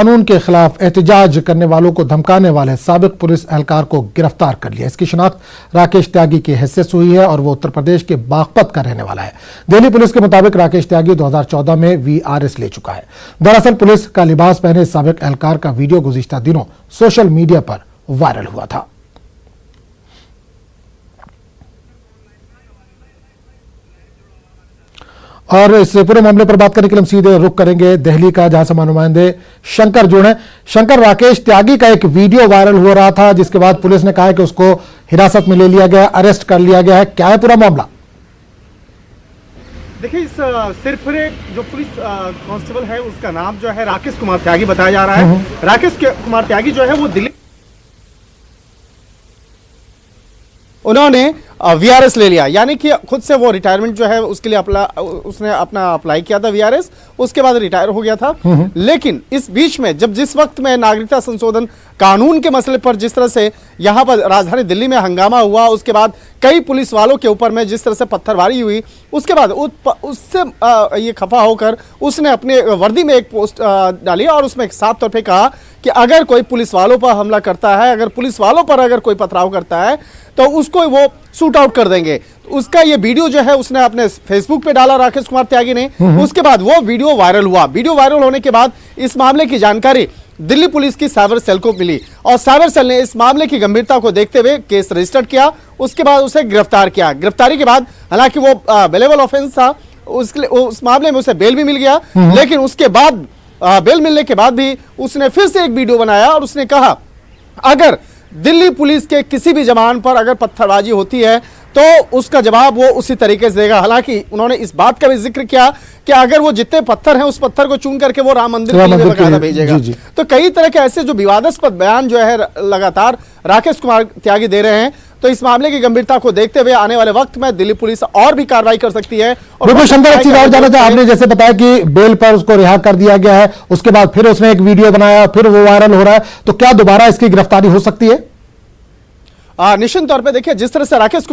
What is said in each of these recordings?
कानून के खिलाफ एहतजाज करने वालों को धमकाने वाले साबिक पुलिस एहलकार को गिरफ्तार कर लिया। इसकी शिनाख्त राकेश त्यागी की हैसियत से हुई है और वो उत्तर प्रदेश के बागपत का रहने वाला है। दिल्ली पुलिस के मुताबिक राकेश त्यागी 2014 में वीआरएस ले चुका है। दरअसल पुलिस का लिबास पहने साबिक एहलकार का वीडियो गुज़िश्ता दिनों सोशल मीडिया पर वायरल हुआ था। और इस पूरे मामले पर बात करने के लिए हम सीधे रुख करेंगे दिल्ली का, जहां से नुमाइंदे शंकर जुड़े। शंकर, राकेश त्यागी का एक वीडियो वायरल हो रहा था जिसके बाद पुलिस ने कहा है कि उसको हिरासत में ले लिया गया, अरेस्ट कर लिया गया है। क्या है पूरा मामला? देखिए, इस सिरफिरे जो पुलिस कांस्टेबल है उसका नाम जो है राकेश कुमार त्यागी बताया जा रहा है। राकेश कुमार त्यागी जो है वो दिल्ली उन्होंने वीआरएस ले लिया, यानी कि खुद से वो रिटायरमेंट जो है उसके लिए उसने अपना अप्लाई किया था वीआरएस, उसके बाद रिटायर हो गया था। लेकिन इस बीच में जिस वक्त में नागरिकता संशोधन कानून के मसले पर जिस तरह से यहां पर राजधानी दिल्ली में हंगामा हुआ, उसके बाद कई पुलिस वालों के ऊपर में जिस तरह से पत्थरबारी हुई, उसके बाद उससे ये खफा होकर उसने अपने वर्दी में एक पोस्ट डाली और उसमें एक साफ तौर पर कहा कि अगर कोई पुलिस वालों पर हमला करता है, अगर पुलिस वालों पर अगर कोई पथराव करता है तो उसको वो शूट आउट कर देंगे। उसका ये वीडियो जो है उसने अपने फेसबुक पे डाला राकेश कुमार त्यागी ने। उसके बाद वो वीडियो वायरल हुआ। वीडियो वायरल होने के बाद इस मामले की जानकारी दिल्ली पुलिस की साइबर सेल को मिली और साइबर सेल ने इस मामले की गंभीरता को देखते हुए केस रजिस्टर किया। उसके बाद उसे गिरफ्तार किया। गिरफ्तारी के बाद हालांकि वो बेलेबल ऑफेंस था, उस मामले में उसे बेल भी मिल गया, लेकिन उसके बाद बेल मिलने के बाद भी उसने फिर से एक वीडियो बनाया और उसने कहा अगर दिल्ली पुलिस के किसी भी जवान पर अगर पत्थरबाजी होती है तो उसका जवाब वो उसी तरीके से देगा। हालांकि उन्होंने इस बात का भी जिक्र किया कि अगर वो जितने पत्थर हैं उस पत्थर को चुन करके वो राम मंदिर के लिए बकायदा भेजेगा। तो कई तरह के ऐसे जो विवादास्पद बयान जो है लगातार राकेश कुमार त्यागी दे रहे हैं। तो इस मामले की गंभीरता को देखते हुए आने वाले वक्त में दिल्ली पुलिस और भी कार्रवाई कर सकती है। और शंकर, एक चीज और जानना चाहा, आपने जैसे बताया कि बेल पर उसको रिहा कर दिया गया है, उसके बाद फिर उसने एक वीडियो बनाया, फिर वो वायरल हो रहा है, तो क्या दोबारा इसकी गिरफ्तारी हो सकती है? निश्चित तौर पे देखिए, जिस तरह से राकेश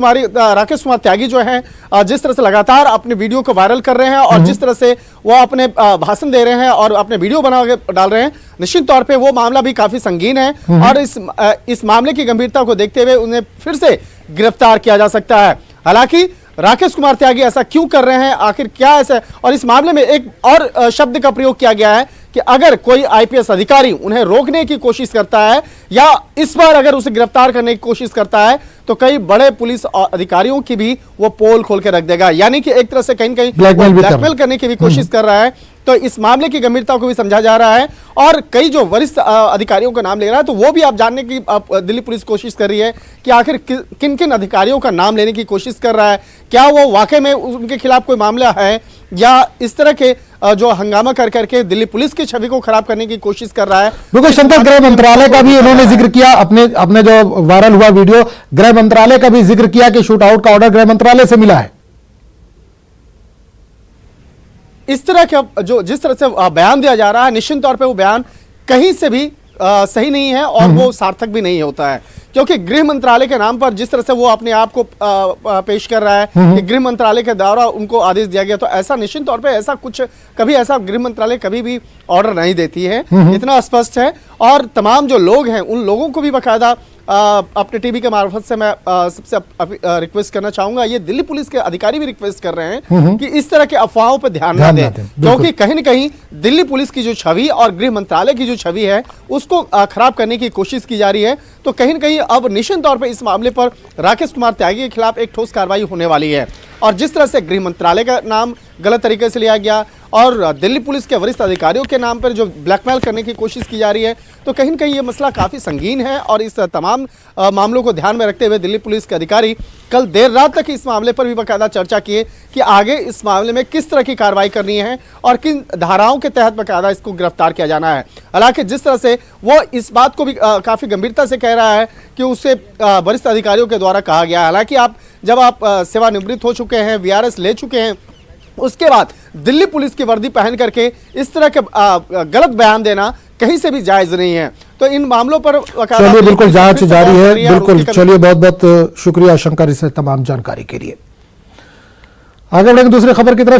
कुमार त्यागी जो है जिस तरह से लगातार अपने वीडियो को वायरल कर रहे हैं और जिस तरह से वो अपने भाषण दे रहे हैं और अपने वीडियो बना के डाल रहे हैं, निश्चित तौर पे वो मामला भी काफी संगीन है और इस मामले की गंभीरता को देखते हुए उन्हें फिर से गिरफ्तार किया जा सकता है। हालांकि राकेश कुमार त्यागी ऐसा क्यों कर रहे हैं, आखिर क्या ऐसा, और इस मामले में एक और शब्द का प्रयोग किया गया है कि अगर कोई आईपीएस अधिकारी उन्हें रोकने की कोशिश करता है या इस बार अगर उसे गिरफ्तार करने की कोशिश करता है तो कई बड़े पुलिस अधिकारियों की भी वो पोल खोल के रख देगा, यानी कि एक तरह से कहीं कहीं ब्लैकमेल करने की भी कोशिश कर रहा है। तो इस मामले की गंभीरता को भी समझा जा रहा है और कई जो वरिष्ठ अधिकारियों का नाम ले रहा है, तो वो भी आप जानने की दिल्ली पुलिस कोशिश कर रही है कि आखिर किन किन अधिकारियों का नाम लेने की कोशिश कर रहा है, क्या वो वाकई में उनके खिलाफ कोई मामला है या इस तरह के जो हंगामा कर करके दिल्ली पुलिस की छवि को खराब करने की कोशिश कर रहा है। बिल्कुल शंकर, गृह मंत्रालय का भी उन्होंने जिक्र किया, अपने जो वायरल हुआ वीडियो, गृह मंत्रालय का भी जिक्र किया कि शूट आउट का ऑर्डर गृह मंत्रालय से मिला है। इस तरह के जो जिस तरह से बयान दिया जा रहा है, निश्चित तौर पे वो बयान कहीं से भी सही नहीं है और वो सार्थक भी नहीं होता है, क्योंकि गृह मंत्रालय के नाम पर जिस तरह से वो अपने आप को पेश कर रहा है कि गृह मंत्रालय के द्वारा उनको आदेश दिया गया, तो ऐसा निश्चित तौर पे ऐसा कुछ कभी ऐसा गृह मंत्रालय कभी भी ऑर्डर नहीं देती है, इतना स्पष्ट है। और तमाम जो लोग हैं उन लोगों को भी बाकायदा अपने टीवी के मार्फत से मैं सबसे रिक्वेस्ट करना चाहूंगा, ये दिल्ली पुलिस के अधिकारी भी रिक्वेस्ट कर रहे हैं कि इस तरह के अफवाहों पर ध्यान न दें, क्योंकि कहीं न कहीं दिल्ली पुलिस की जो छवि और गृह मंत्रालय की जो छवि है उसको खराब करने की कोशिश की जा रही है। तो कहीं न कहीं अब निश्चित तौर पर इस मामले पर राकेश कुमार त्यागी के खिलाफ एक ठोस कार्रवाई होने वाली है। और जिस तरह से गृह मंत्रालय का नाम गलत तरीके से लिया गया और दिल्ली पुलिस के वरिष्ठ अधिकारियों के नाम पर जो ब्लैकमेल करने की कोशिश की जा रही है, तो कहीं न कहीं ये मसला काफ़ी संगीन है। और इस तमाम मामलों को ध्यान में रखते हुए दिल्ली पुलिस के अधिकारी कल देर रात तक इस मामले पर भी बाकायदा चर्चा किए कि आगे इस मामले में किस तरह की कार्रवाई करनी है और किन धाराओं के तहत बाकायदा इसको गिरफ्तार किया जाना है। हालांकि जिस तरह से वो इस बात को भी काफ़ी गंभीरता से कह रहा है कि उसे वरिष्ठ अधिकारियों के द्वारा कहा गया है। हालांकि जब आप सेवानिवृत्त हो चुके हैं, वीआरएस ले चुके हैं, उसके बाद दिल्ली पुलिस की वर्दी पहन करके इस तरह के गलत बयान देना कहीं से भी जायज नहीं है। तो इन मामलों पर चलिए, बिल्कुल जांच जारी है। बिल्कुल, चलिए, बहुत बहुत शुक्रिया शंकर इस तमाम जानकारी के लिए। आगे बढ़ेंगे दूसरी खबर की तरफ।